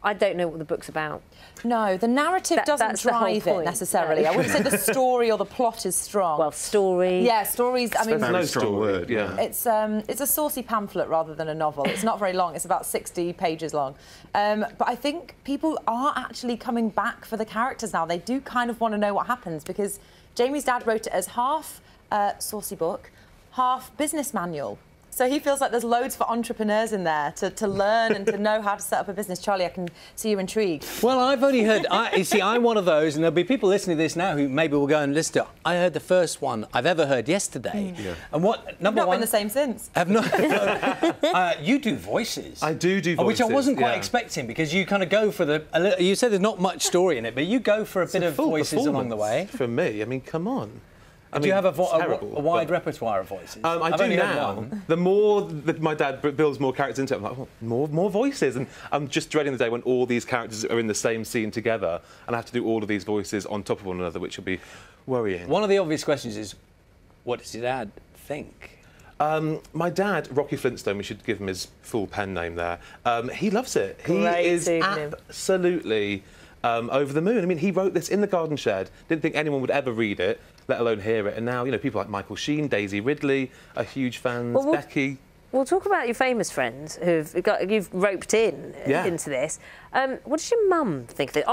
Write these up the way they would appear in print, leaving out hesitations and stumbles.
I don't know what the book's about. No, the narrative doesn't drive it necessarily. I wouldn't say the story or the plot is strong. Well, story. Yeah, stories. I mean, no strong word. Yeah. It's a saucy pamphlet rather than a novel. It's not very long. It's about 60 pages long. But I think people are actually coming back for the characters now. They do kind of want to know what happens, because Jamie's dad wrote it as half saucy book, half business manual. So he feels like there's loads for entrepreneurs in there to learn and to know how to set up a business. Charlie, I can see you're intrigued. Well, I've only heard... you see, I'm one of those, and there'll be people listening to this now who maybe will go and listen to it. I heard the first one I've ever heard yesterday. Yeah. And what... Number one... Not been the same since. Have not... you do voices. I do voices. Which I wasn't quite expecting, because you kind of go for the... You said there's not much story in it, but you go for a bit of voices along the way. For me, I mean, come on. Do you have a wide repertoire of voices? I do now. The more that my dad builds more characters into it, I'm like, oh, more voices. And I'm just dreading the day when all these characters are in the same scene together and I have to do all of these voices on top of one another, which will be worrying. One of the obvious questions is, what does your dad think? My dad, Rocky Flintstone, we should give him his full pen name there, he loves it. Great he is pseudonym. Absolutely over the moon. I mean, he wrote this in the garden shed, didn't think anyone would ever read it, let alone hear it. And now, you know, people like Michael Sheen, Daisy Ridley are huge fans, Becky. We'll talk about your famous friends you've roped into this. What does your mum think of it?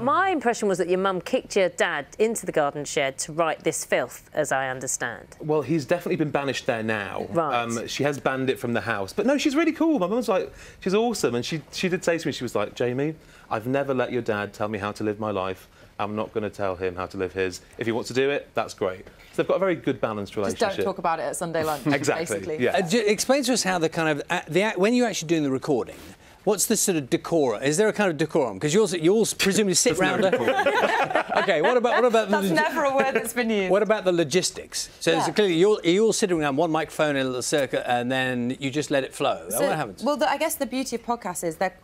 My impression was that your mum kicked your dad into the garden shed to write this filth, as I understand. Well, he's definitely been banished there now. Right. She has banned it from the house. But no, she's really cool. My mum's like, she's awesome. And she did say to me, she was like, Jamie, I've never let your dad tell me how to live my life. I'm not going to tell him how to live his. If he wants to do it, that's great. So they've got a very good, balanced relationship. Just don't talk about it at Sunday lunch, exactly, basically. Yeah. Explain to us how the kind of... when you're actually doing the recording, what's the sort of decorum? Is there a kind of decorum? Because you all presumably sit round... OK, what about That's never a word that's been used. What about the logistics? So clearly you're all sitting around one microphone in a little circuit and then you just let it flow. So, what happens? Well, I guess the beauty of podcasts is they're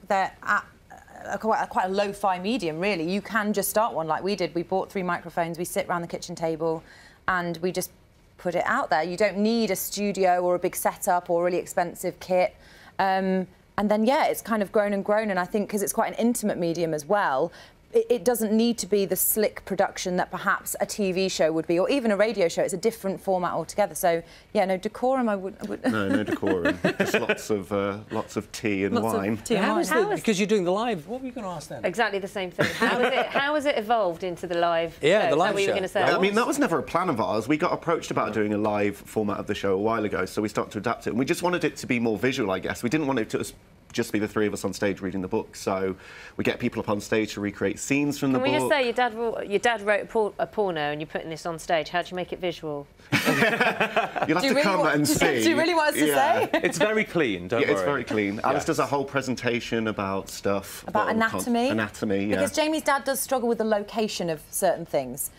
at quite a lo-fi medium, really. You can just start one like we did. We bought 3 microphones, we sit around the kitchen table and we just put it out there. You don't need a studio or a big setup or really expensive kit. And then, yeah, it's kind of grown and grown, and I think because it's quite an intimate medium as well, it doesn't need to be the slick production that perhaps a TV show would be, or even a radio show. It's a different format altogether. So, yeah, no decorum. I would. No decorum. Just lots of tea and wine. Because you're doing the live. What were you going to ask them? Exactly the same thing. How has it evolved into the live? Yeah, the live show. What you were going to say? I mean, that was never a plan of ours. We got approached about doing a live format of the show a while ago, so we started to adapt it. And we just wanted it to be more visual, I guess. We didn't want it to just be the 3 of us on stage reading the book. So we get people up on stage to recreate scenes from the book. Can we just say your dad wrote a porno and you're putting this on stage? How do you make it visual? You'll have to come and see. Do you really want us to say? It's very clean, don't worry. It's very clean. Alice does a whole presentation about stuff. About anatomy? Anatomy, yeah. Because Jamie's dad does struggle with the location of certain things.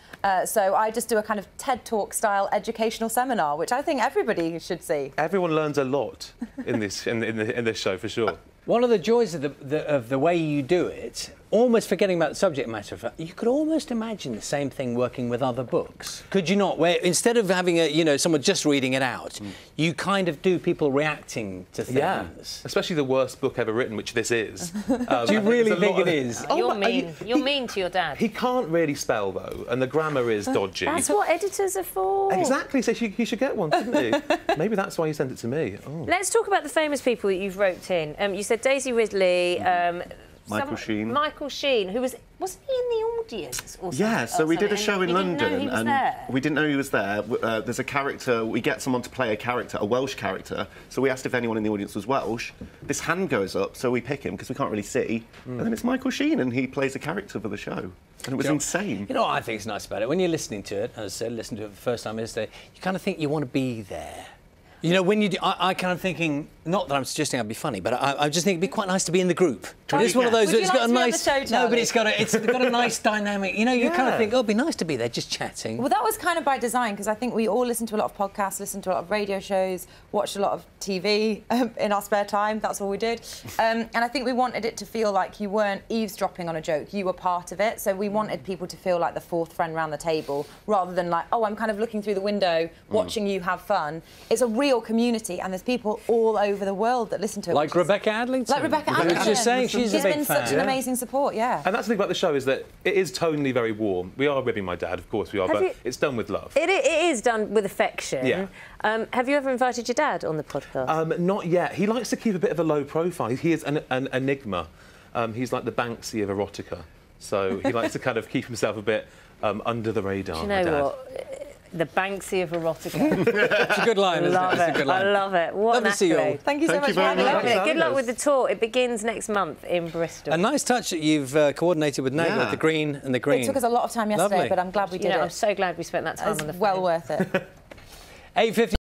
So I just do a kind of TED Talk style educational seminar, which I think everybody should see. Everyone learns a lot in this in this show, for sure. One of the joys of the way you do it, almost forgetting about the subject matter, you could almost imagine the same thing working with other books. Could you not? Where instead of having someone just reading it out, you kind of do people reacting to things. Yeah, especially the worst book ever written, which this is. Do you really think it is? You're mean. You're mean to your dad. He can't really spell, though, and the grammar is dodgy. That's what editors are for. Exactly, so he should get one, shouldn't he? Maybe that's why he sent it to me. Oh. Let's talk about the famous people that you've roped in. You said Daisy Ridley, Michael Sheen. Michael Sheen, who wasn't he in the audience or something? Yeah, so we did a show in London and we didn't know he was there. There's a character, we get someone to play a character, a Welsh character, so we asked if anyone in the audience was Welsh. This hand goes up, so we pick him because we can't really see, and then it's Michael Sheen and he plays a character for the show. And it was insane. You know what I think is nice about it? When you're listening to it, as I said, listen to it for the first time yesterday, you kind of think you want to be there. You know, when you do, I kind of thinking, not that I'm suggesting I'd be funny, but I'm just thinking it'd be quite nice to be in the group. It's one of those. Would you like to be on the show, no, but it's got a nice dynamic. You know, you kind of think, oh, it'd be nice to be there, just chatting. Well, that was kind of by design because I think we all listen to a lot of podcasts, listen to a lot of radio shows, watched a lot of TV in our spare time. That's all we did, and I think we wanted it to feel like you weren't eavesdropping on a joke; you were part of it. So we wanted people to feel like the fourth friend round the table, rather than like, oh, I'm kind of looking through the window, watching you have fun. It's a real community, and there's people all over over the world that listen to it. Like Rebecca Adlington. Like Rebecca Adlington. I was just saying, she's a big been fan. such an amazing support, yeah. And that's the thing about the show is that it is tonally very warm. We are ribbing my dad, of course we are, but it's done with love. It is done with affection. Yeah. Have you ever invited your dad on the podcast? Not yet. He likes to keep a bit of a low profile. He is an enigma. He's like the Banksy of erotica. So he likes to kind of keep himself a bit under the radar. Do you know what? The Banksy of erotica. It's a good line, isn't it? It's a good line. I love it. What Love an to see you all. accolade. Thank you so much for having me. Good luck with the tour. It begins next month in Bristol. A nice touch that you've coordinated with Nate with the green and the green. It took us a lot of time yesterday, Lovely. but I'm glad we did it. I'm so glad we spent that time on the phone. Well worth it. 8:50.